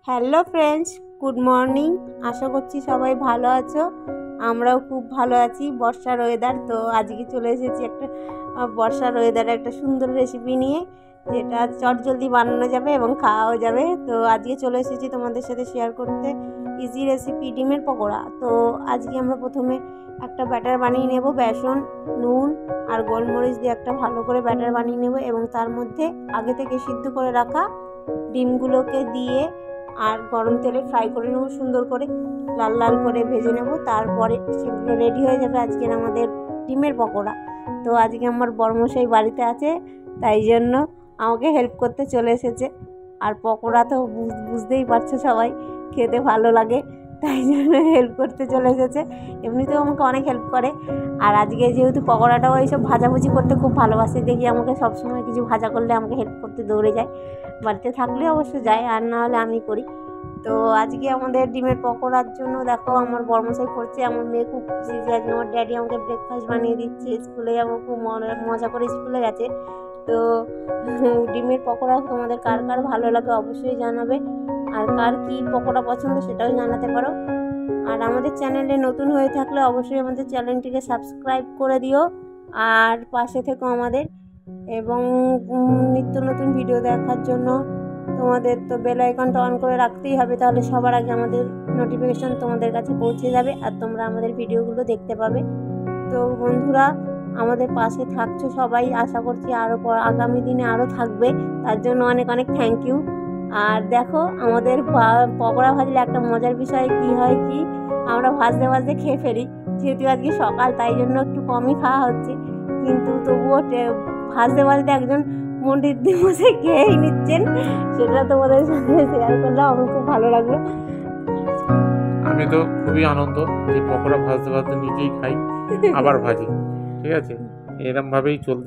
Hello friends, good morning. আশা করছি সবাই ভালো আছো। আমরাও খুব ভালো আছি। বর্ষার ওয়েদার, তো আজকে চলে এসেছি একটা বর্ষার ওয়েদারে একটা সুন্দর রেসিপি নিয়ে, যেটা চটজলদি বানানো যাবে এবং খাওয়াও যাবে। তো আজকে চলে এসেছি তোমাদের সাথে শেয়ার করতে ইজি রেসিপি ডিমের পকোড়া। তো আজকে আমরা প্রথমে একটা ব্যাটার বানিয়ে নেব। বেসন, নুন আর গোলমরিচ দিয়ে একটা ভালো করে ব্যাটার বানিয়ে নেব এবং তার মধ্যে আগে থেকে সিদ্ধ করে রাখা ডিমগুলোকে দিয়ে আর গরম তেলে ফ্রাই করে নেব, সুন্দর করে লাল লাল করে ভেজে নেব। তারপরে সেগুলো রেডি হয়ে যাবে আজকের আমাদের ডিমের পকোড়া। তো আজকে আমার বড়মশাই বাড়িতে আছে, তাই জন্য আমাকে হেল্প করতে চলে এসেছে। আর পকোড়া তো বুঝতেই পারছো সবাই, খেতে ভালো লাগে, তাই জন্য হেল্প করতে চলে এসেছে। এমনিতেও আমাকে অনেক হেল্প করে। আর আজকে যেহেতু পকোড়াটাও এইসব ভাজাভুজি করতে খুব ভালোবাসে, দেখি আমাকে সবসময় কিছু ভাজা করলে আমাকে হেল্প করতে দৌড়ে যায়। বাড়িতে থাকলে অবশ্য যায়, আর না হলে আমি করি। তো আজকে আমাদের ডিমের পকোড়ার জন্য দেখো আমার বড়মশাই করছে। আমার মেয়ে খুব খুশি যে আজকে আমার ড্যাডি আমাকে ব্রেকফাস্ট বানিয়ে দিচ্ছে। স্কুলে যাবো, খুব মজা করে স্কুলে গেছে। তো ডিমের পকোড়া তোমাদের কার কার ভালো লাগে অবশ্যই জানাবে, আর কার কি পকোড়া পছন্দ সেটাও জানাতে পারো। আর আমাদের চ্যানেলে নতুন হয়ে থাকলে অবশ্যই আমাদের চ্যানেলটিকে সাবস্ক্রাইব করে দিও আর পাশে থেকো আমাদের। এবং নিত্য নতুন ভিডিও দেখার জন্য তোমাদের তো বেল আইকনটা অন করে রাখতেই হবে, তাহলে সবার আগে আমাদের নোটিফিকেশন তোমাদের কাছে পৌঁছে যাবে আর তোমরা আমাদের ভিডিওগুলো দেখতে পাবে। তো বন্ধুরা, আমাদের পাশে থাকছো সবাই, আশা করছি আরও আগামী দিনে আরও থাকবে, তার জন্য অনেক অনেক থ্যাংক ইউ। আর দেখো আমাদের পকোড়া ভাজলে একটা মজার বিষয় কি হয় কি, আমরা ভাজতে ভাজতে খেয়ে ফেলি। যেহেতু আজকে সকাল, তাই জন্য একটু কমই খাওয়া হচ্ছে, কিন্তু তবুও ভাজতে ভাজতে একজন পণ্ডিত মশাই খেয়েই নিচ্ছেন। সেটা তোমাদের সাথে শেয়ার করলাম, আমার খুব ভালো লাগলো। আমি তো খুবই আনন্দ যে পকোড়া ভাজতে ভাজতে নিজেই খাই আবার ভাজি। ঠিক আছে, এরম ভাবেই চলতে